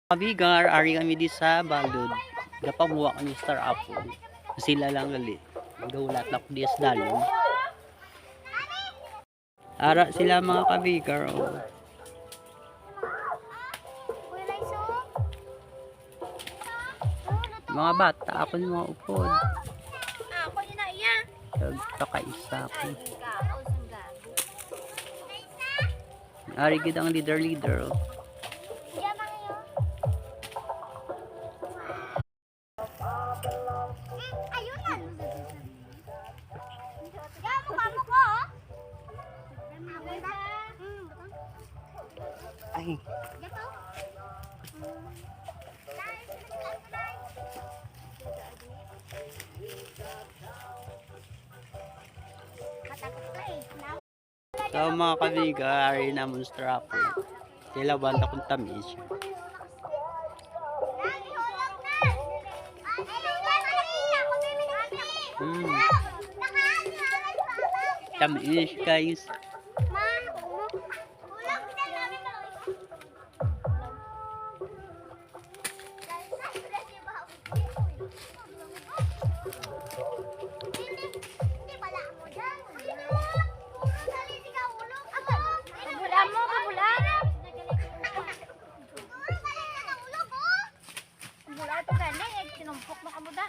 Kabigar, ari kami di sa balod. Gapamuha kami star apple. Sila lang gali. Magawalat na ko di sa dalon. Ara sila mga kabigar. Oh. Mga bata, ako ng mga upod. Ako yun na iya. Tagtakaisa ko. Ari gid ang leader. Oh. Ay. So mga kabiga, ari na monster ako. Sila banta kong tamis. Tamis guys. Sinumpok na kamuda.